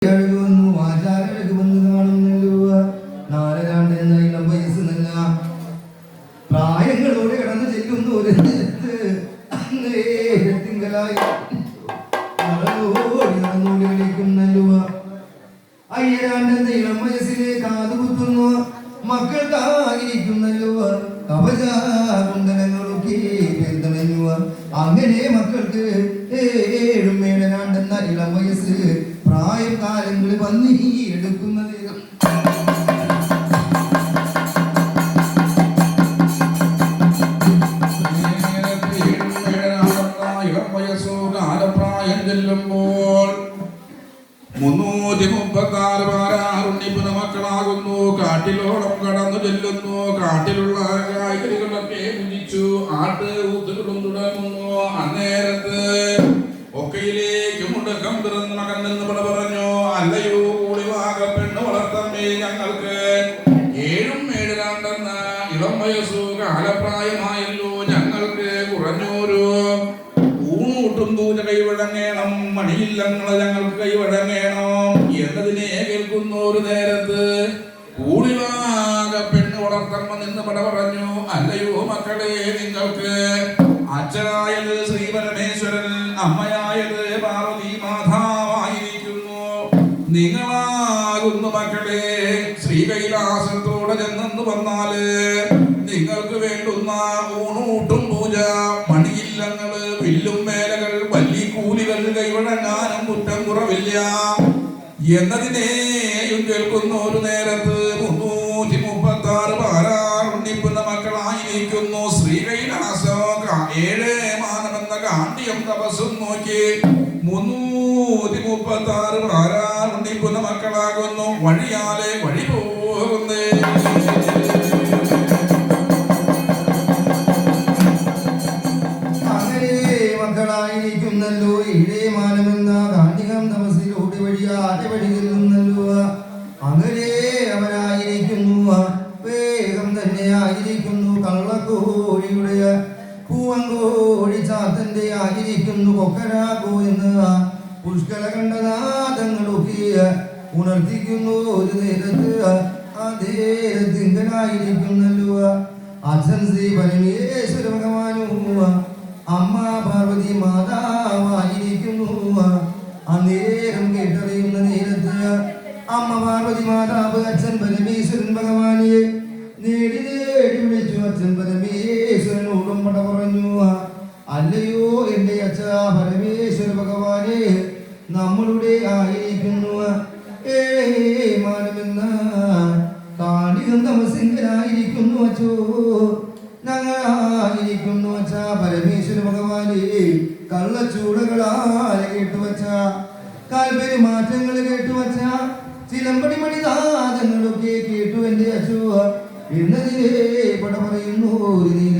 പ്രായങ്ങളോട് കടന്നു ചെല്ലുന്നു ഒരു തിങ്കളായി നടന്നോടി വിളിക്കുന്നല്ലോ. അയ്യരാണ്ടെന്ന ഇളം വയസ്സിലെ കാതുകുത്തുന്നു മക്കൾക്കായിരിക്കുന്നല്ലോ. കവചകുണ്ടലങ്ങളൊക്കെ പെരുത്തണഞ്ഞു. അങ്ങനെ മക്കൾക്ക് 7 ഏഴരാണ്ടെന്ന ഇളം വയസ്സ് പ്രായം കാലങ്ങൾ വന്നി എടുക്കുന്നത്. ചെല്ലുമ്പോൾ 336 പാരാറുണ്ണിപ്പുന മക്കളാകുന്നു. കാട്ടിലോളം കടന്നു ചെല്ലുന്നു. കാട്ടിലുള്ള കായ്കറികളൊക്കെ കുതിച്ചു ആട്ടുകൂത്തുകളും തുടങ്ങുന്നു. അന്നേരത്ത് ഒക്കയിലേക്ക് മുടക്കം തുറന്ന് മകൻ എന്ന് പറഞ്ഞു, അല്ലയോ കൂടിവാക പെണ്ണ് വളർത്തമ്മേ, ഞങ്ങൾക്ക് 7 ഏഴരാണ്ടെന്ന ഇളം വയസ്സു കാലപ്രായമായല്ലോ. ഞങ്ങൾക്ക് കുറഞ്ഞോരു ൂട്ടും പൂജ കൈവഴങ്ങേണം, മണിയില്ലങ്ങളെ ഞങ്ങൾക്ക് കൈവഴങ്ങേണം എന്നതിനെ കേൾക്കുന്ന ഒരു നേരത്ത് കൂടിവാക പെണ്ണ് വളർത്തമ്മ നിന്ന് പറഞ്ഞു, അല്ലയോ മക്കളെ, നിങ്ങൾക്ക് അച്ഛനായത് ശ്രീ പരമേശ്വരൻ, അമ്മയായത് പാർവതി മാതാവായിരിക്കുന്നു. നിങ്ങളാകുന്നു മക്കളെ ശ്രീകൈലാസത്തോടെ ചെന്നെന്ന് വന്നാല് നിങ്ങൾക്ക് വേണ്ടുന്ന ഊണൂട്ടും പൂജ, മണിയില്ലങ്ങള്, വില്ലും വേലകൾ, വല്ലിക്കൂലികൾ കൈവഴങ്ങാനും കുറ്റം കുറവില്ല എന്നതിനെയും കേൾക്കുന്ന ഒരു നേരത്ത് 336 പാരാറുണ്ണിപ്പുന്ന മക്കളായിരിക്കുന്നു. ശ്രീകൈലാസം 7 മാനമെന്ന ഗാന്ധിയം തപസ്സും നോക്കി 336 പാരാറുണ്ണിപ്പുന്ന മക്കളാകുന്നു. വഴിയാലെ വഴി പോകുന്നേ. ായിരിക്കുന്നല്ലോ 7 മാനമെന്ന ഗാന്ധികം തപസ്സിലൂടെ വഴിയാതെ വഴികെല്ലുന്നല്ലോ. അങ്ങനെ അവനായിരിക്കുന്നു. വേഗം തന്നെ ആയിരിക്കുന്നു. കള്ളക്കോഴിയുടെ പൂവങ്കോഴി ചാത്തന്റെ ആയിരിക്കുന്നു. കൊക്കരാക്കോ എന്ന് പുഷ്കല കണ്ടനാദങ്ങളൊക്കെ ഉണർത്തിക്കുന്നു. ഒരു നേരത്ത് അതേ തിങ്കനായിരിക്കുന്നല്ലോ. അച്ഛൻ ശ്രീ പരമേശ്വര ഭഗവാനും അമ്മ പാർവതി മാതാവായിരിക്കുന്നു. അന്നേരം കേട്ടറിയുന്ന നേരത്ത് അമ്മ പാർവതി മാതാവ് അച്ഛൻ പരമേശ്വരൻ ഭഗവാനെ നേടി വിളിച്ചു. അച്ഛൻ പരമേശ്വരനോടും പട പറഞ്ഞു, അല്ലയോ എന്റെ അച്ഛ പരമേശ്വര ഭഗവാനെ, നമ്മളുടെ ആയിരിക്കുന്നു 7 മാനമെന്ന കാണികം തമസിങ്കനായിരിക്കുന്നു. അച്ചോ, ഞങ്ങളായിരിക്കുന്നു അച്ഛ പരമേശ്വര ഭഗവാനെ. കള്ളച്ചൂടകളാൽ കേട്ടുവച്ച, കാൽപരി മാറ്റങ്ങൾ കേട്ടുവച്ച, ചിലമ്പടി മണിനാദങ്ങളൊക്കെ കേട്ടു എന്റെ അച്ഛോ. ഇന്ന്